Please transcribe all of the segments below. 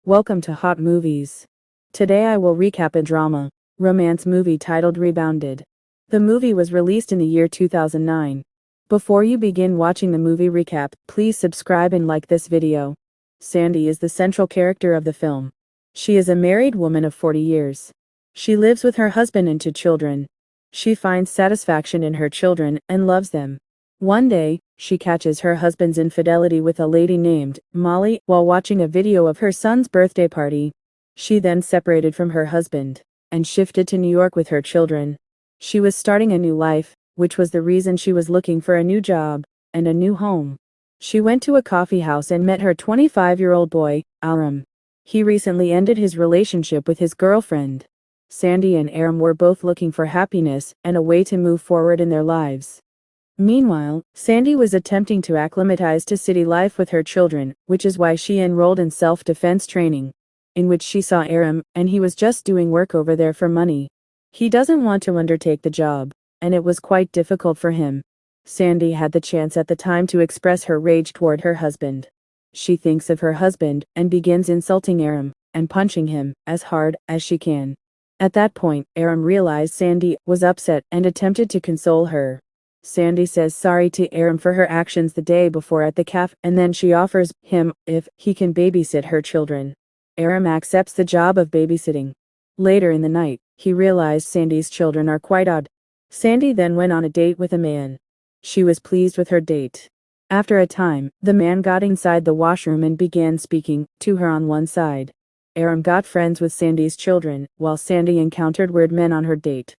Welcome to Hot Movies. Today I will recap a drama, romance movie titled Rebounded. The movie was released in the year 2009. Before you begin watching the movie recap, please subscribe and like this video. Sandy is the central character of the film. She is a married woman of 40 years. She lives with her husband and 2 children. She finds satisfaction in her children and loves them. One day, she catches her husband's infidelity with a lady named Molly while watching a video of her son's birthday party. She then separated from her husband and shifted to New York with her children. She was starting a new life, which was the reason she was looking for a new job and a new home. She went to a coffee house and met her 25-year-old boy, Aram. He recently ended his relationship with his girlfriend. Sandy and Aram were both looking for happiness and a way to move forward in their lives. Meanwhile, Sandy was attempting to acclimatize to city life with her children, which is why she enrolled in self-defense training, in which she saw Aram, and he was just doing work over there for money. He doesn't want to undertake the job, and it was quite difficult for him. Sandy had the chance at the time to express her rage toward her husband. She thinks of her husband and begins insulting Aram and punching him as hard as she can. At that point, Aram realized Sandy was upset and attempted to console her. Sandy says sorry to Aram for her actions the day before at the cafe, and then she offers him if he can babysit her children. Aram accepts the job of babysitting. Later in the night, he realized Sandy's children are quite odd. Sandy then went on a date with a man. She was pleased with her date. After a time, the man got inside the washroom and began speaking to her on one side. Aram got friends with Sandy's children, while Sandy encountered weird men on her date.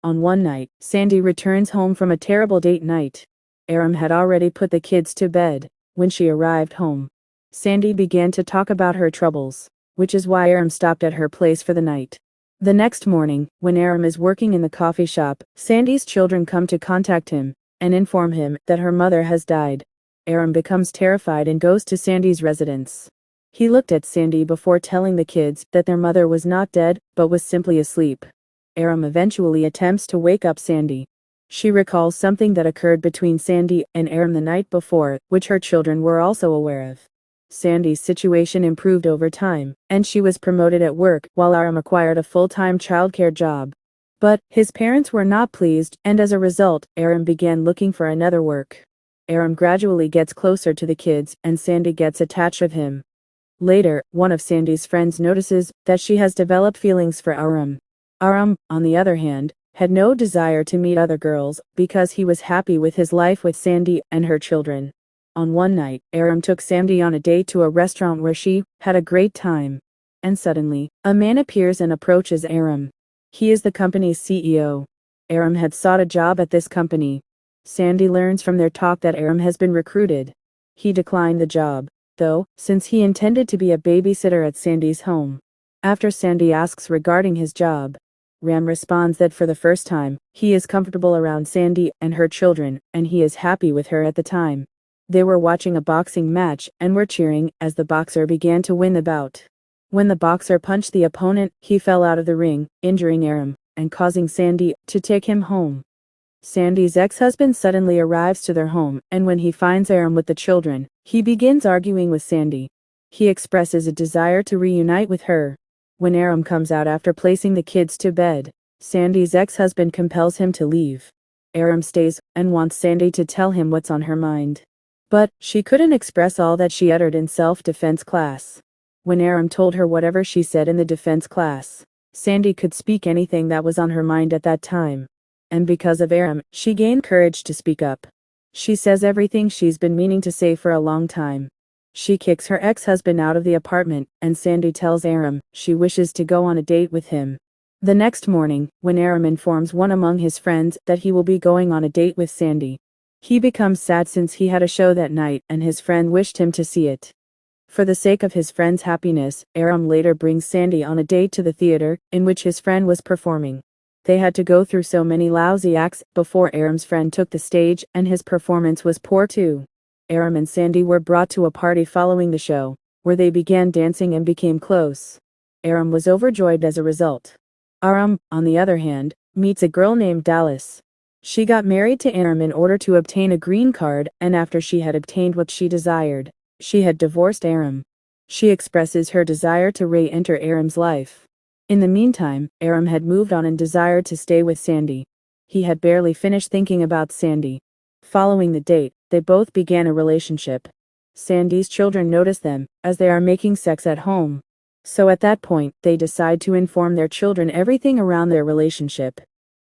On one night, Sandy returns home from a terrible date night. Aram had already put the kids to bed. When she arrived home, Sandy began to talk about her troubles, which is why Aram stopped at her place for the night. The next morning, when Aram is working in the coffee shop, Sandy's children come to contact him and inform him that her mother has died. Aram becomes terrified and goes to Sandy's residence. He looked at Sandy before telling the kids that their mother was not dead, but was simply asleep. Aram eventually attempts to wake up Sandy. She recalls something that occurred between Sandy and Aram the night before, which her children were also aware of. Sandy's situation improved over time, and she was promoted at work, while Aram acquired a full-time childcare job. But his parents were not pleased, and as a result, Aram began looking for another work. Aram gradually gets closer to the kids, and Sandy gets attached with him. Later, one of Sandy's friends notices that she has developed feelings for Aram. Aram, on the other hand, had no desire to meet other girls because he was happy with his life with Sandy and her children. On one night, Aram took Sandy on a date to a restaurant where she had a great time. And suddenly, a man appears and approaches Aram. He is the company's CEO. Aram had sought a job at this company. Sandy learns from their talk that Aram has been recruited. He declined the job, though, since he intended to be a babysitter at Sandy's home. After Sandy asks regarding his job, Aram responds that for the first time, he is comfortable around Sandy and her children, and he is happy with her at the time. They were watching a boxing match and were cheering as the boxer began to win the bout. When the boxer punched the opponent, he fell out of the ring, injuring Aram and causing Sandy to take him home. Sandy's ex-husband suddenly arrives to their home, and when he finds Aram with the children, he begins arguing with Sandy. He expresses a desire to reunite with her. When Aram comes out after placing the kids to bed, Sandy's ex-husband compels him to leave. Aram stays and wants Sandy to tell him what's on her mind. But she couldn't express all that she uttered in self-defense class. When Aram told her whatever she said in the defense class, Sandy could speak anything that was on her mind at that time. And because of Aram, she gained courage to speak up. She says everything she's been meaning to say for a long time. She kicks her ex-husband out of the apartment, and Sandy tells Aram she wishes to go on a date with him. The next morning, when Aram informs one among his friends that he will be going on a date with Sandy, he becomes sad since he had a show that night and his friend wished him to see it. For the sake of his friend's happiness, Aram later brings Sandy on a date to the theater in which his friend was performing. They had to go through so many lousy acts before Aram's friend took the stage, and his performance was poor too. Aram and Sandy were brought to a party following the show, where they began dancing and became close. Aram was overjoyed as a result. Aram, on the other hand, meets a girl named Dallas. She got married to Aram in order to obtain a green card, and after she had obtained what she desired, she had divorced Aram. She expresses her desire to re-enter Aram's life. In the meantime, Aram had moved on and desired to stay with Sandy. He had barely finished thinking about Sandy. Following the date, they both began a relationship. Sandy's children notice them, as they are making sex at home. So at that point, they decide to inform their children everything around their relationship.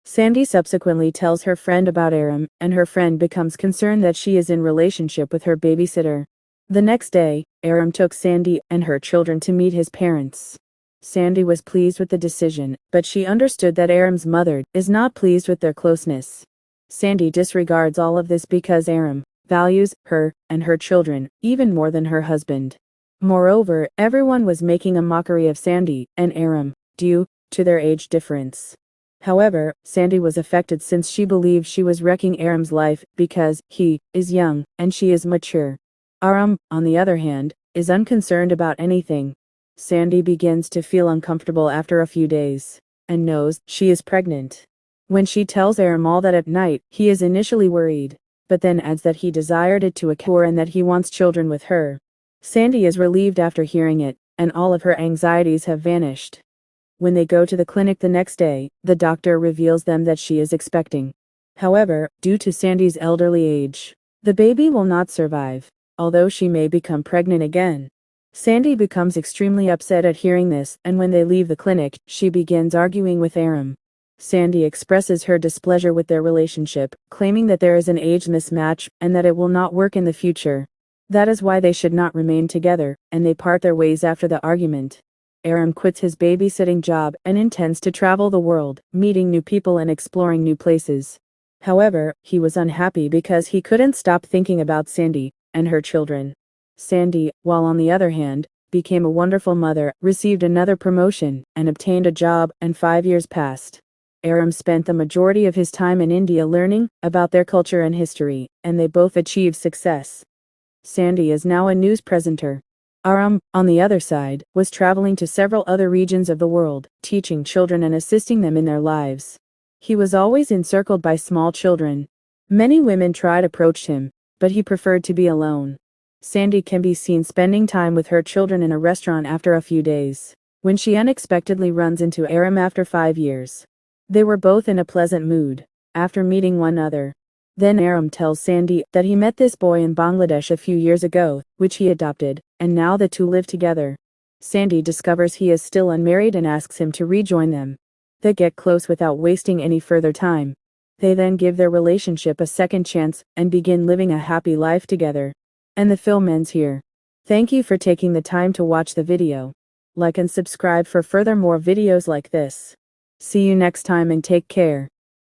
Sandy subsequently tells her friend about Aram, and her friend becomes concerned that she is in relationship with her babysitter. The next day, Aram took Sandy and her children to meet his parents. Sandy was pleased with the decision, but she understood that Aram's mother is not pleased with their closeness. Sandy disregards all of this because Aram values her and her children even more than her husband. Moreover, everyone was making a mockery of Sandy and Aram due to their age difference. However, Sandy was affected since she believed she was wrecking Aram's life because he is young and she is mature. Aram, on the other hand, is unconcerned about anything. Sandy begins to feel uncomfortable after a few days and knows she is pregnant. When she tells Aram all that at night, he is initially worried, but then adds that he desired it to occur and that he wants children with her. Sandy is relieved after hearing it, and all of her anxieties have vanished. When they go to the clinic the next day, the doctor reveals them that she is expecting. However, due to Sandy's elderly age, the baby will not survive, although she may become pregnant again. Sandy becomes extremely upset at hearing this, and when they leave the clinic, she begins arguing with Aram. Sandy expresses her displeasure with their relationship, claiming that there is an age mismatch and that it will not work in the future. That is why they should not remain together, and they part their ways after the argument. Aram quits his babysitting job and intends to travel the world, meeting new people and exploring new places. However, he was unhappy because he couldn't stop thinking about Sandy and her children. Sandy, while on the other hand, became a wonderful mother, received another promotion, and obtained a job, and 5 years passed. Aram spent the majority of his time in India learning about their culture and history, and they both achieved success. Sandy is now a news presenter. Aram, on the other side, was traveling to several other regions of the world, teaching children and assisting them in their lives. He was always encircled by small children. Many women tried approach him, but he preferred to be alone. Sandy can be seen spending time with her children in a restaurant after a few days, when she unexpectedly runs into Aram after 5 years. They were both in a pleasant mood, after meeting one another. Then Aram tells Sandy that he met this boy in Bangladesh a few years ago, which he adopted, and now the two live together. Sandy discovers he is still unmarried and asks him to rejoin them. They get close without wasting any further time. They then give their relationship a second chance and begin living a happy life together. And the film ends here. Thank you for taking the time to watch the video. Like and subscribe for further more videos like this. See you next time and take care.